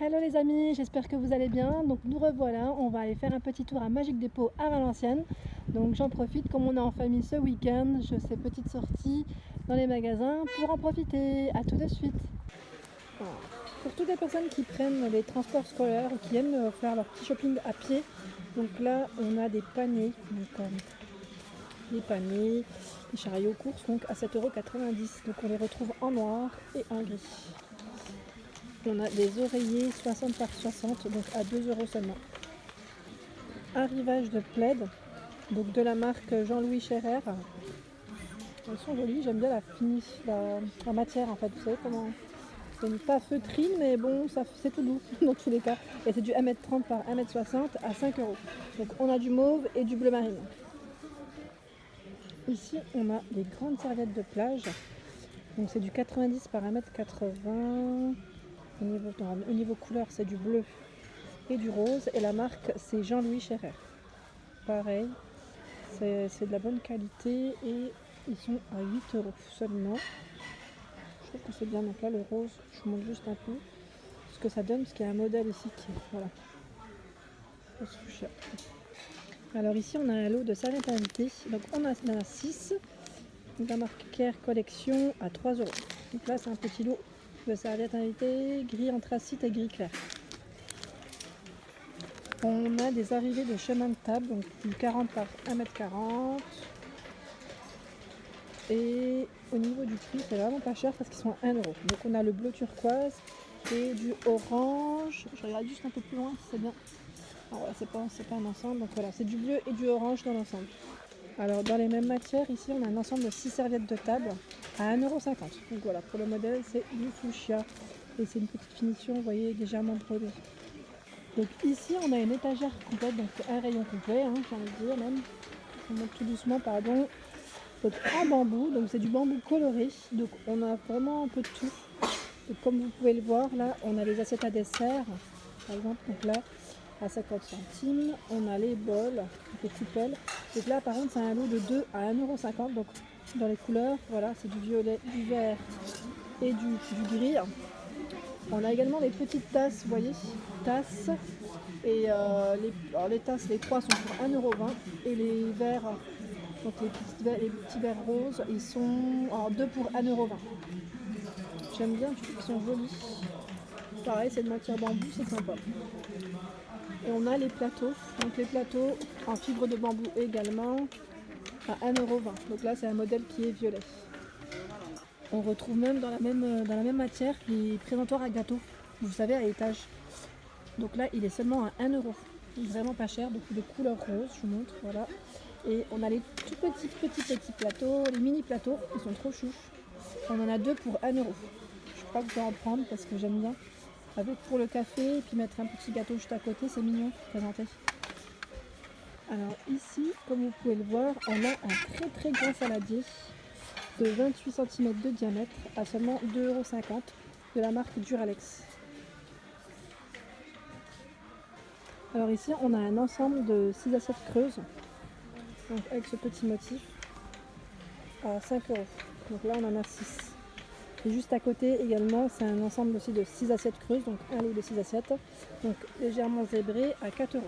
Hello les amis, j'espère que vous allez bien. Donc nous revoilà, on va aller faire un petit tour à Magic Depot à Valenciennes. Donc j'en profite, comme on est en famille ce week-end, je fais petite sortie dans les magasins pour en profiter. À tout de suite. Alors, pour toutes les personnes qui prennent les transports scolaires ou qui aiment faire leur petit shopping à pied, donc là on a des paniers, des chariots courses donc à 7,90 €. Donc on les retrouve en noir et en gris. On a des oreillers 60 par 60, donc à 2 € seulement. Arrivage de plaid, donc de la marque Jean-Louis Scherrer. Elles sont jolies, j'aime bien la matière en fait, vous savez comment. C'est pas feutrine, mais bon, c'est tout doux dans tous les cas. Et c'est du 1,30 m par 1,60 m à 5 €. Donc on a du mauve et du bleu marine. Ici, on a des grandes serviettes de plage. Donc c'est du 90 par 1,80 m. Au niveau couleur, c'est du bleu et du rose. Et la marque, c'est Jean-Louis Scherrer. Pareil, c'est de la bonne qualité et ils sont à 8 € seulement. Je trouve que c'est bien. Donc là, le rose, je vous montre juste un peu ce que ça donne, parce qu'il y a un modèle ici qui est, voilà. Alors ici, on a un lot de serviettes invitées. Donc on en a 6. Donc la marque Care Collection à 3 €. Donc là, c'est un petit lot de serviettes invitées, gris anthracite et gris clair. On a des arrivées de chemin de table, donc du 40 par 1,40 m. Et au niveau du prix, c'est vraiment pas cher parce qu'ils sont à 1 €. Donc on a le bleu turquoise et du orange. Je regarde juste un peu plus loin si c'est bien. Ah ouais, c'est pas un ensemble, donc voilà, c'est du bleu et du orange dans l'ensemble. Alors dans les mêmes matières, ici on a un ensemble de 6 serviettes de table à 1,50 €. Donc voilà, pour le modèle c'est du fuchsia. Et c'est une petite finition, vous voyez, légèrement brodée. Donc ici on a une étagère complète, donc un rayon complet, hein, j'ai envie de dire même. On monte tout doucement, pardon. Donc en bambou, donc c'est du bambou coloré. Donc on a vraiment un peu de tout. Donc comme vous pouvez le voir, là on a les assiettes à dessert, par exemple, donc là à 50 centimes. On a les bols, les petits poêles. Donc là par contre c'est un lot de 2 à 1,50 €. Donc dans les couleurs, voilà, c'est du violet, du vert et du gris. On a également les petites tasses, vous voyez, tasses. Et les tasses, les 3 sont pour 1,20 € et les verres, donc les petits verres roses, ils sont en 2 pour 1,20 €. J'aime bien, je trouve qu'ils sont jolis. Pareil, c'est de matière bambou, c'est sympa. Et on a les plateaux, donc les plateaux en fibre de bambou également à 1,20 €. Donc là, c'est un modèle qui est violet. On retrouve même dans la même matière les présentoirs à gâteaux, vous savez, à étage. Donc là, il est seulement à 1 €. Vraiment pas cher, donc de couleur rose, je vous montre, voilà. Et on a les tout petits plateaux, les mini plateaux, ils sont trop choux. On en a 2 pour 1 €. Je crois que je vais en prendre parce que j'aime bien. Avec pour le café, et puis mettre un petit gâteau juste à côté, c'est mignon, présenté. Alors ici, comme vous pouvez le voir, on a un très grand saladier de 28 cm de diamètre à seulement 2,50 € de la marque Duralex. Alors ici on a un ensemble de 6 assiettes creuses, donc avec ce petit motif à 5 €. Donc là on en a 6. Et juste à côté également c'est un ensemble aussi de 6 assiettes creuses, donc un lot de 6 assiettes, donc légèrement zébré à 4 €.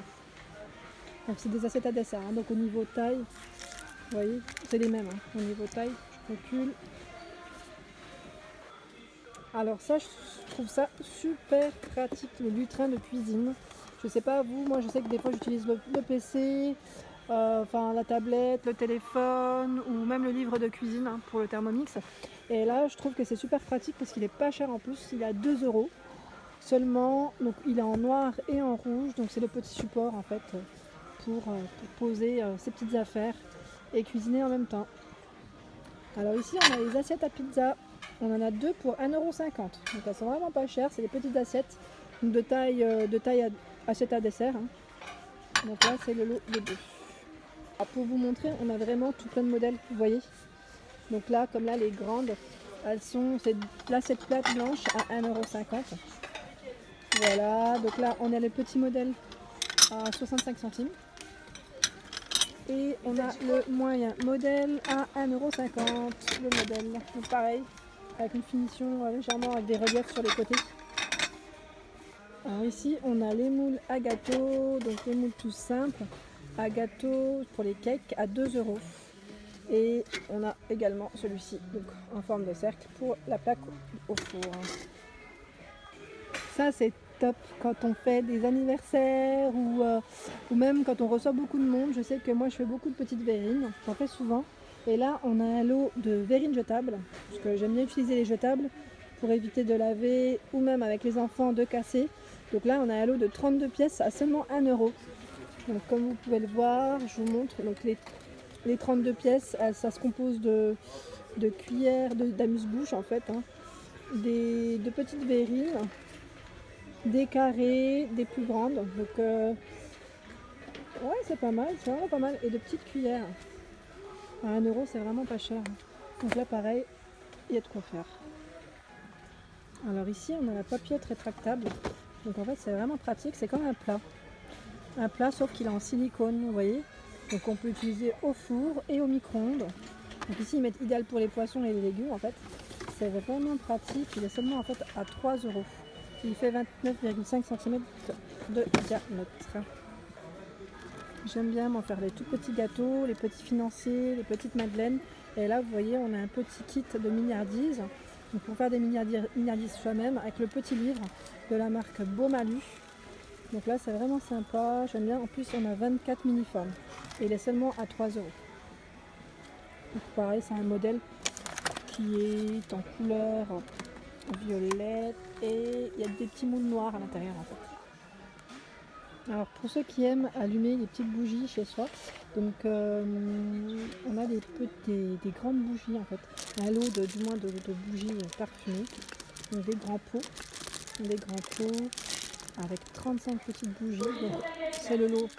Donc c'est des assiettes à dessert, hein. Donc au niveau taille, vous voyez, c'est les mêmes, hein. Au niveau taille, je recule. Alors ça, je trouve ça super pratique, le lutrin de cuisine. Je sais pas vous, moi je sais que des fois j'utilise le PC, la tablette, le téléphone ou même le livre de cuisine, hein, pour le Thermomix. Et là je trouve que c'est super pratique parce qu'il est pas cher en plus, il est à 2 € seulement. Donc il est en noir et en rouge, donc c'est le petit support en fait pour poser ses petites affaires et cuisiner en même temps. Alors ici on a les assiettes à pizza. On en a 2 pour 1,50 €. Donc elles sont vraiment pas chères, c'est des petites assiettes, donc de taille assiette à dessert, hein. Donc là c'est le lot de 2. Alors pour vous montrer, on a vraiment tout plein de modèles, vous voyez. Donc là, comme là les grandes, c'est l'assiette plate blanche à 1,50 €. Voilà, donc là on a les petits modèles à 65 centimes. Et on a le moyen modèle à 1,50 €, le modèle. Donc pareil, avec une finition légèrement avec des reliefs sur les côtés. Alors ici, on a les moules à gâteau, donc les moules tout simples, à gâteau pour les cakes à 2 euros. Et on a également celui-ci, donc en forme de cercle pour la plaque au four. Ça c'est top quand on fait des anniversaires ou même quand on reçoit beaucoup de monde. Je sais que moi je fais beaucoup de petites verrines, j'en fais souvent. Et là on a un lot de verrines jetables, parce que j'aime bien utiliser les jetables pour éviter de laver ou même avec les enfants de casser. Donc là on a un lot de 32 pièces à seulement 1 euro. Donc comme vous pouvez le voir, je vous montre donc les 32 pièces, ça se compose de cuillères, d'amuse-bouche en fait, hein, de petites verrines, des carrés, des plus grandes. Donc ouais, c'est pas mal, c'est vraiment pas mal. Et de petites cuillères. À 1 euro, c'est vraiment pas cher. Donc là, pareil, il y a de quoi faire. Alors ici, on a la papillote rétractable. Donc en fait, c'est vraiment pratique. C'est comme un plat. Un plat, sauf qu'il est en silicone, vous voyez. Donc on peut l'utiliser au four et au micro-ondes. Donc ici, ils mettent idéal pour les poissons et les légumes, en fait. C'est vraiment pratique. Il est seulement en fait à 3 euros. Il fait 29,5 cm de diamètre. J'aime bien m'en faire les tout petits gâteaux, les petits financiers, les petites madeleines. Et là, vous voyez, on a un petit kit de mignardises. Donc pour faire des mignardises soi-même avec le petit livre de la marque Beaumalu. Donc là, c'est vraiment sympa. J'aime bien. En plus, on a 24 mini-formes. Et il est seulement à 3 euros. Donc pareil, c'est un modèle qui est en couleur violette. Et il y a des petits moules noirs à l'intérieur en fait. Alors pour ceux qui aiment allumer des petites bougies chez soi, donc on a des grandes bougies en fait, un lot du moins de bougies parfumées, donc des grands pots avec 35 petites bougies, donc c'est le lot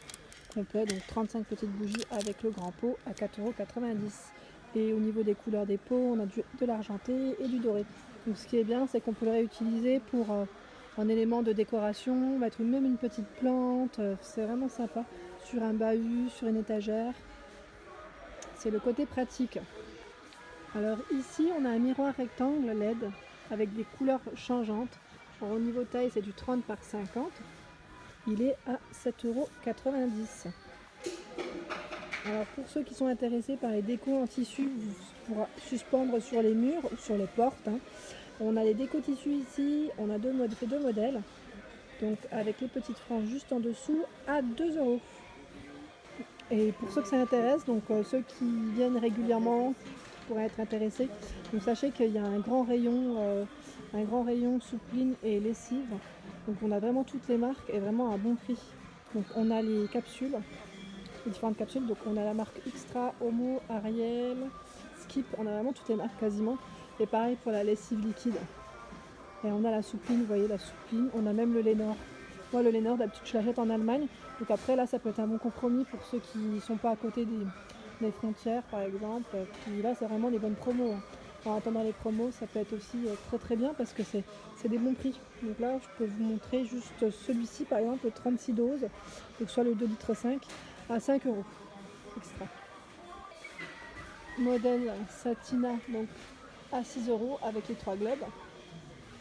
complet, donc 35 petites bougies avec le grand pot à 4,90 €. Et au niveau des couleurs des pots, on a de l'argenté et du doré. Donc ce qui est bien, c'est qu'on peut le réutiliser pour en élément de décoration, mettre même une petite plante, c'est vraiment sympa, sur un bahut, sur une étagère. C'est le côté pratique. Alors ici, on a un miroir rectangle LED avec des couleurs changeantes. Alors, au niveau taille, c'est du 30 par 50. Il est à 7,90 €. Alors pour ceux qui sont intéressés par les décos en tissu pour suspendre sur les murs ou sur les portes, hein, on a les décos tissus ici, on a deux modèles, donc avec les petites franges juste en dessous à 2 €. Et pour ceux que ça intéresse, donc ceux qui viennent régulièrement pourraient être intéressés, donc sachez qu'il y a un grand rayon soupline et lessive, donc on a vraiment toutes les marques et vraiment à bon prix. Donc on a les capsules, les différentes capsules, donc on a la marque Extra, Omo, Ariel, Skip, on a vraiment toutes les marques quasiment. Et pareil pour la lessive liquide. Et on a la soupline, vous voyez la soupline, on a même le Lénor. Moi le Lénor d'habitude je l'achète en Allemagne, donc après là ça peut être un bon compromis pour ceux qui ne sont pas à côté des frontières par exemple. Puis là c'est vraiment des bonnes promos. En attendant les promos, ça peut être aussi très très bien parce que c'est des bons prix. Donc là je peux vous montrer juste celui-ci par exemple, le 36 doses, donc soit le 2,5 litres à 5 € extra. Modèle Satina, donc à 6 € avec les 3 globes.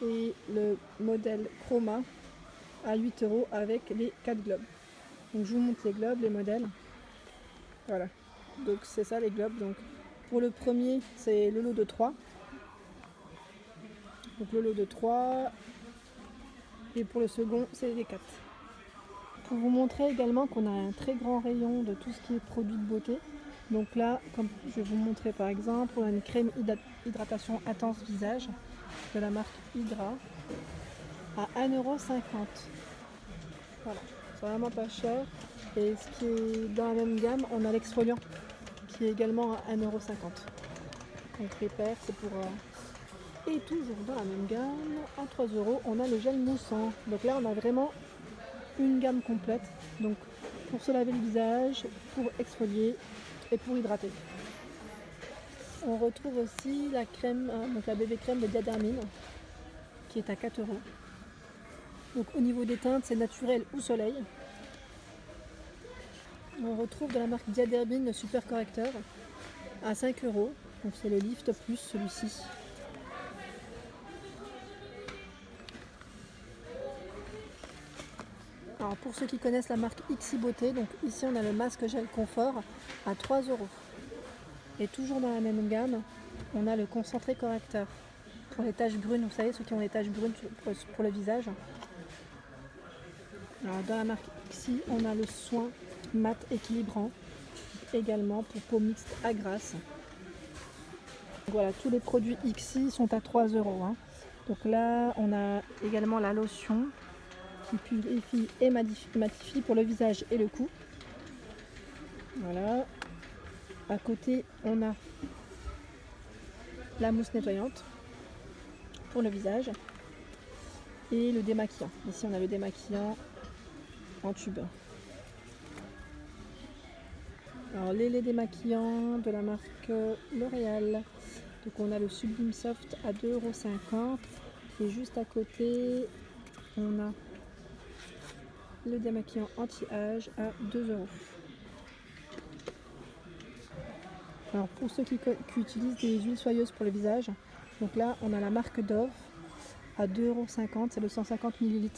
Et le modèle Chroma à 8 € avec les 4 globes. Donc je vous montre les globes, les modèles. Voilà. Donc c'est ça les globes. Donc pour le premier, c'est le lot de 3. Donc le lot de 3. Et pour le second, c'est les 4. Pour vous montrer également qu'on a un très grand rayon de tout ce qui est produits de beauté. Donc là, comme je vais vous montrer par exemple, on a une crème hydratation intense visage de la marque Hydra à 1,50 €. Voilà, c'est vraiment pas cher. Et ce qui est dans la même gamme, on a l'exfoliant qui est également à 1,50 €. Donc les paires, c'est pour... Et toujours dans la même gamme, à 3 €, on a le gel moussant. Donc là, on a vraiment une gamme complète. Donc pour se laver le visage, pour exfolier et pour hydrater. On retrouve aussi la crème, donc la bébé crème de Diadermine, qui est à 4 €. Donc au niveau des teintes, c'est naturel ou soleil. On retrouve de la marque Diadermine le super correcteur à 5 €. Donc c'est le Lift Plus celui-ci. Alors pour ceux qui connaissent la marque XI Beauté, donc ici on a le masque gel confort à 3 €. Et toujours dans la même gamme, on a le concentré correcteur pour les taches brunes, vous savez ceux qui ont les taches brunes pour le visage. Alors dans la marque XI, on a le soin mat équilibrant, également pour peau mixte à grasse. Voilà, tous les produits XI sont à 3 €. Donc là, on a également la lotion qui purifie et matifie pour le visage et le cou. Voilà. À côté, on a la mousse nettoyante pour le visage et le démaquillant. Ici, on a le démaquillant en tube. Alors, les laits démaquillants de la marque L'Oréal. Donc, on a le Sublime Soft à 2,50 €. Et juste à côté, on a le démaquillant anti-âge à 2 €. Alors pour ceux qui utilisent des huiles soyeuses pour le visage, donc là on a la marque Dove à 2,50 €, c'est le 150 ml.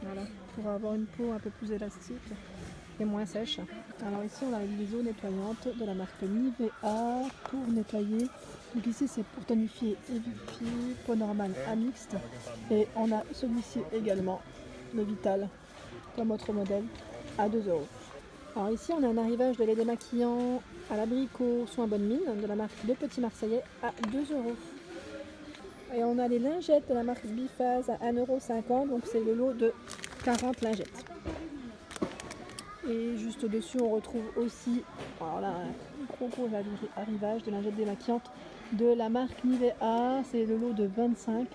Voilà, pour avoir une peau un peu plus élastique et moins sèche. Alors ici on a les eaux nettoyantes de la marque Nivea pour nettoyer. Donc ici c'est pour tonifier et vivifier, peau normale à mixte. Et on a celui-ci également, le Vital, comme autre modèle, à 2 €. Alors ici on a un arrivage de lait démaquillant à l'abricot soin bonne mine de la marque Le Petit Marseillais à 2 €. Et on a les lingettes de la marque Biphase à 1,50 €, donc c'est le lot de 40 lingettes. Et juste au-dessus on retrouve aussi, alors là, un gros arrivage de lingettes démaquillantes de la marque Nivea, c'est le lot de 25.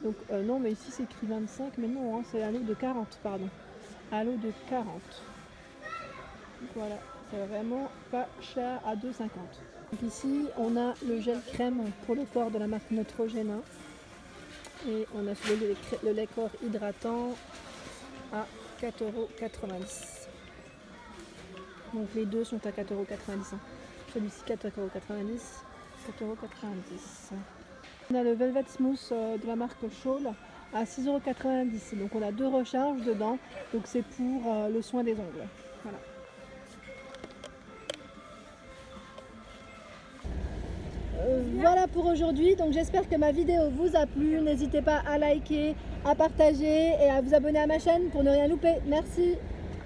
Donc non mais ici c'est écrit 25, mais non, c'est un lot de 40, pardon. Un lot de 40. Voilà, c'est vraiment pas cher à 2,50 €. Donc ici, on a le gel crème pour le corps de la marque Neutrogena. Et on a le lait corps hydratant à 4,90 €. Donc les deux sont à 4,90 €. Celui-ci 4,90 €, 4,90 €. On a le Velvet Smooth de la marque Scholl à 6,90 €. Donc on a 2 recharges dedans. Donc c'est pour le soin des ongles. Voilà. Voilà pour aujourd'hui, donc j'espère que ma vidéo vous a plu. N'hésitez pas à liker, à partager et à vous abonner à ma chaîne pour ne rien louper. Merci.